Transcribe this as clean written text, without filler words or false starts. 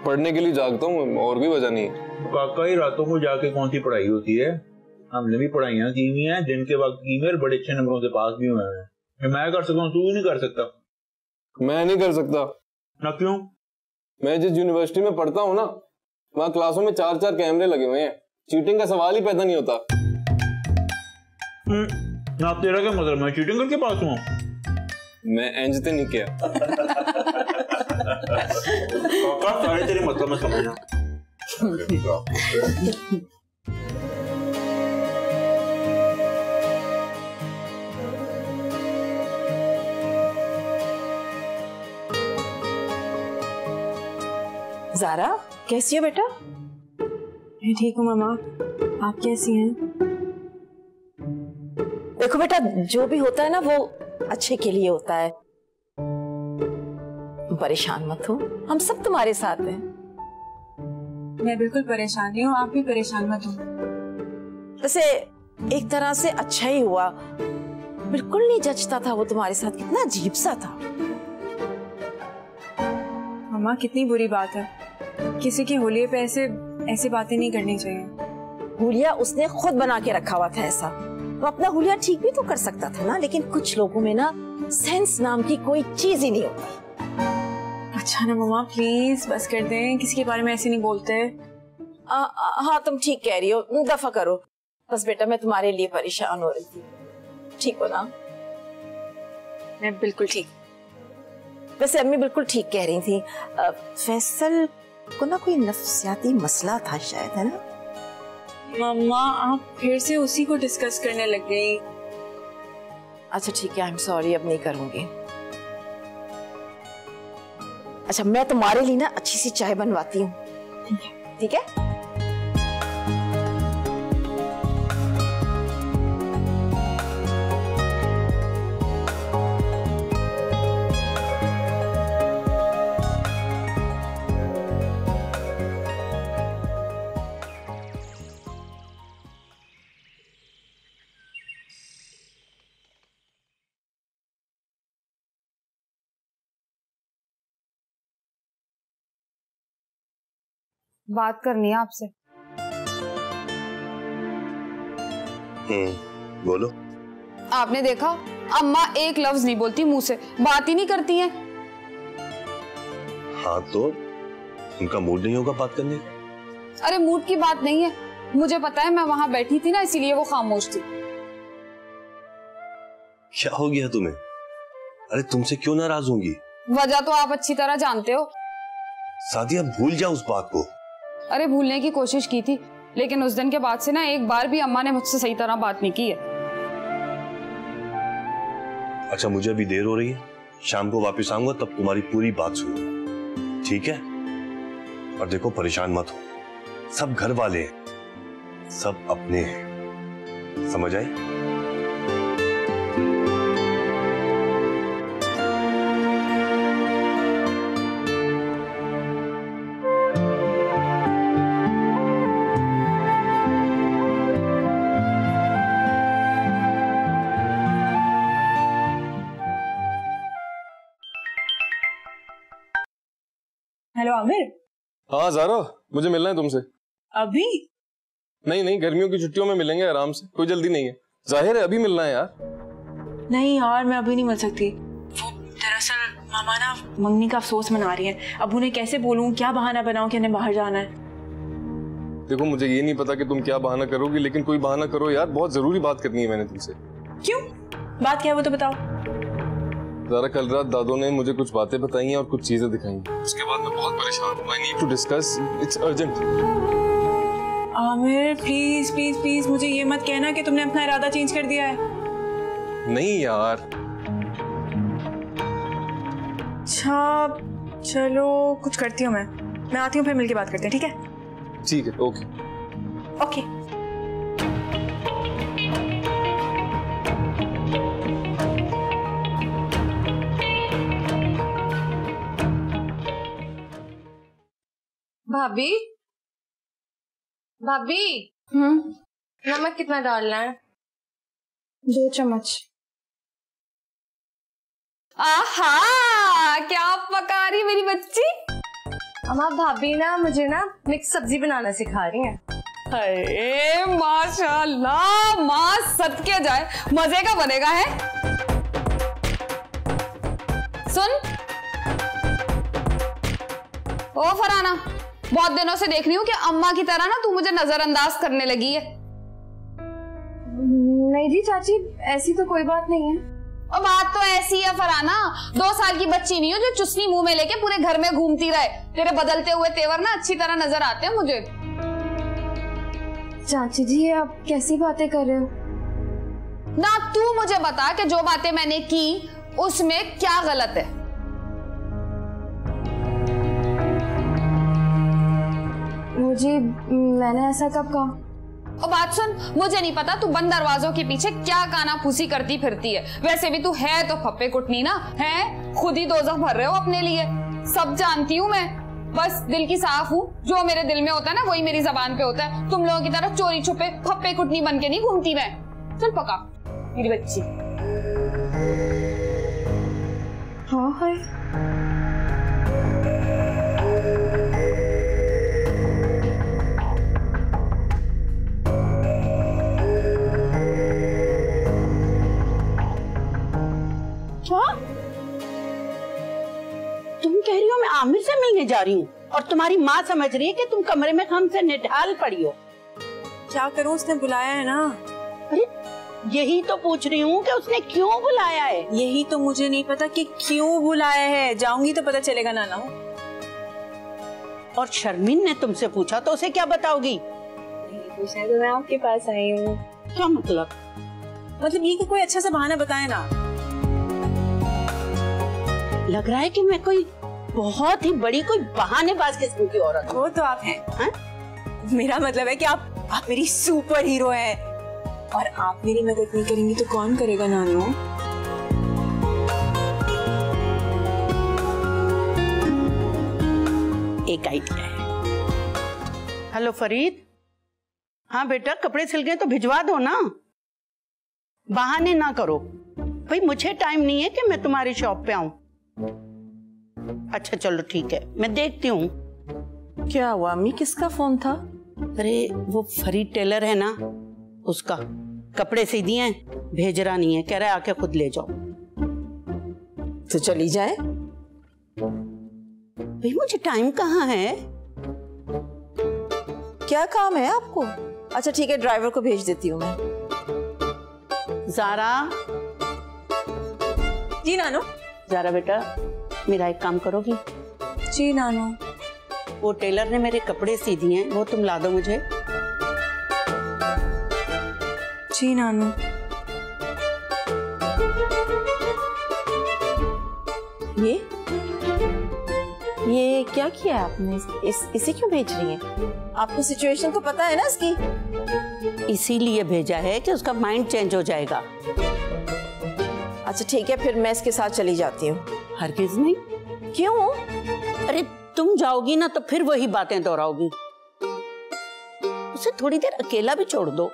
पढ़ने के लिए जागता हूँ, और कोई वजह नहीं है। काका ही रातों को जाके कौन सी पढ़ाई होती है? हमने भी पढ़ाइयाँ की हुई हैं, दिन के वक्त की हुई, बड़े अच्छे नंबरों से पास भी हुए हैं। मैं कर सकता हूँ, तू नहीं कर सकता? मैं नहीं कर सकता ना। क्यों? मैं जिस यूनिवर्सिटी में पढ़ता हूँ ना, वहाँ क्लासों में 4-4 कैमरे लगे हुए हैं, चीटिंग का सवाल ही पैदा नहीं होता। ना तेरा क्या मतलब, मैं चीटिंग करके पास हूँ? मैं एंजते नहीं किया। काका सारे तेरे मतलब में समझना। ज़ारा कैसी हो बेटा? मैं ठीक हूँ मामा, आप कैसी हैं? देखो बेटा, जो भी होता है ना वो अच्छे के लिए होता है। परेशान मत हो, हम सब तुम्हारे साथ हैं। मैं बिल्कुल परेशान नहीं हूँ, आप भी परेशान मत हो। वैसे एक तरह से अच्छा ही हुआ, बिल्कुल नहीं जचता था वो तुम्हारे साथ, कितना अजीब सा था। मामा कितनी बुरी बात है, किसी की होलिये पे ऐसे बातें नहीं करनी चाहिए। हुलिया उसने खुद बना के रखा हुआ था ऐसा, तो अपना हुलिया ठीक भी तो कर सकता था ना, लेकिन कुछ लोगों में ना सेंस नाम की कोई चीज ही नहीं होती। अच्छा ना मामा, प्लीज बस कर दें, किसी के बारे में ऐसे नहीं बोलते। हाँ तुम ठीक कह रही हो, दफा करो। बस बेटा मैं तुम्हारे लिए परेशान हो रही थी, ठीक हो ना? मैं बिल्कुल ठीक। वैसे अम्मी बिल्कुल ठीक कह रही थी, फैसल को ना कोई नफ्सियाती मसला था शायद, है ना? मम्मा आप फिर से उसी को डिस्कस करने लग गई। अच्छा ठीक है, आई एम सॉरी, अब नहीं करूंगी। अच्छा मैं तुम्हारे लिए ना अच्छी सी चाय बनवाती हूँ, ठीक है? बात करनी है आपसे। बोलो। आपने देखा, अम्मा एक लफ्ज नहीं बोलती मुंह से, बात ही नहीं करती हैं। हाँ तो उनका मूड नहीं होगा बात करने? अरे मूड की बात नहीं है, मुझे पता है, मैं वहां बैठी थी ना, इसीलिए वो खामोश थी। क्या हो गया तुम्हें? अरे तुमसे क्यों नाराज होंगी? वजह तो आप अच्छी तरह जानते हो। सादिया भूल जाओ उस बात को। अरे भूलने की कोशिश की थी, लेकिन उस दिन के बाद से ना एक बार भी अम्मा ने मुझसे सही तरह बात नहीं की है। अच्छा मुझे अभी देर हो रही है, शाम को वापस आऊंगा तब तुम्हारी पूरी बात सुनूंगा, ठीक है? और देखो परेशान मत हो, सब घर वाले हैं, सब अपने हैं, समझ आई? हेलो आमिर। हाँ ज़ारा, मुझे मिलना है तुमसे। अभी? नहीं, गर्मियों की छुट्टियों में मिलेंगे आराम से, कोई जल्दी नहीं है। जाहिर है अभी मिलना है यार। नहीं यार, मैं अभी नहीं मिल सकती। वो दरअसल मामा ना मंगनी का अफसोस मना रही हैं। अब उन्हें कैसे बोलूं, क्या बहाना बनाऊं कि उन्हें बाहर जाना है? देखो मुझे ये नहीं पता कि तुम क्या बहाना करोगी, लेकिन कोई बहाना करो यार, बहुत जरूरी बात करनी है मैंने तुमसे। क्यों? बात क्या है वो तो बताओ। ज़ारा कल रात दादो ने मुझे कुछ बातें बताई हैं और कुछ चीजें दिखाई हैं, उसके बाद मैं बहुत परेशान हूँ। I need to discuss, it's urgent। Aamir please please please मुझे ये मत कहना कि तुमने अपना इरादा चेंज कर दिया है। नहीं यार। अच्छा चलो कुछ करती हूँ, मैं आती हूँ, फिर मिलके बात करते हैं, ठीक है? ठीक है, ओके ओके। भाभी भाभी, नमक कितना डालना है? 2 चम्मच। आहा, क्या पका रही मेरी बच्ची? अम्मा भाभी ना मुझे ना मिक्स सब्जी बनाना सिखा रही हैं। अरे माशाल्लाह, माँ सदके जाए, मजे का बनेगा है। सुन ओ फरहाना, बहुत दिनों से देख रही हूँ कि अम्मा की तरह ना तू मुझे नजरअंदाज करने लगी है। नहीं जी चाची, ऐसी तो कोई बात नहीं है। और बात तो ऐसी है फरहाना, 2 साल की बच्ची नहीं हो जो चुस्नी मुंह में लेके पूरे घर में घूमती रहे। तेरे बदलते हुए तेवर ना अच्छी तरह नजर आते हैं मुझे। चाची जी ये आप कैसी बातें कर रहे हो? ना तू मुझे बता कि जो बातें मैंने की उसमें क्या गलत है। मुझे मैंने ऐसा कब कहा? और बात सुन, मुझे नहीं पता तू बंद दरवाजों के पीछे क्या काना फूसी करती फिरती है। वैसे भी तू है तो फप्पे कुटनी ना है, खुद ही दोज़ख भर रहे हो अपने लिए। सब जानती हूँ मैं, बस दिल की साफ हूँ। जो मेरे दिल में होता है ना वही मेरी जबान पे होता है। तुम लोगों की तरह चोरी छुपे फप्पे कुटनी बन के नहीं घूमती मैं। चल पका मेरी बच्ची। हाँ है क्या तुम कह रही हो मैं आमिर से मिलने जा रही हूँ और तुम्हारी माँ समझ रही है कि तुम कमरे में हमसे निढाल पड़ी हो? क्या करूं, उसने बुलाया है ना। अरे यही तो पूछ रही हूँ कि उसने क्यों बुलाया है। यही तो मुझे नहीं पता कि क्यों बुलाया है, जाऊंगी तो पता चलेगा नाना। और शर्मीन ने तुमसे पूछा तो उसे क्या बताओगी? नहीं पूछा तो मैं आपके पास आई हूँ। क्या मतलब? मतलब ये कि कोई अच्छा सा बहाना बताए ना। लग रहा है कि मैं कोई बहुत ही बड़ी कोई बहानेबाज किस्म की औरत हूँ। वो तो आप हैं। हाँ? मेरा मतलब है कि आप मेरी सुपर हीरो हैं और आप मेरी मदद नहीं करेंगी तो कौन करेगा नानू? एक आइडिया है। हेलो फरीद। हाँ बेटा, कपड़े सिल गए तो भिजवा दो ना, बहाने ना करो। भाई मुझे टाइम नहीं है कि मैं तुम्हारी शॉप पे आऊं। अच्छा चलो ठीक है, मैं देखती हूँ। क्या हुआ अम्मी, किसका फोन था? अरे वो फरीद टेलर है ना, उसका। कपड़े सी दिए हैं, भेज रहा नहीं है, कह रहा है आके खुद ले जाओ। तो चली जाए। भाई मुझे टाइम कहाँ है? क्या काम है आपको? अच्छा ठीक है, ड्राइवर को भेज देती हूँ मैं। ज़ारा। जी नानू। ज़ारा बेटा, मेरा एक काम करोगी? जी नानू। वो टेलर ने मेरे कपड़े सी दिए हैं, वो तुम ला दो मुझे। जी नानू। ये क्या किया आपने? इसे क्यों भेज रही हैं? आपको सिचुएशन तो पता है ना इसकी? इसीलिए भेजा है कि उसका माइंड चेंज हो जाएगा। अच्छा ठीक है, फिर मैं इसके साथ चली जाती हूँ। हरगिज नहीं। क्यों? अरे तुम जाओगी ना तो फिर वही बातें दोहराओगी। उसे थोड़ी देर अकेला भी छोड़ दो।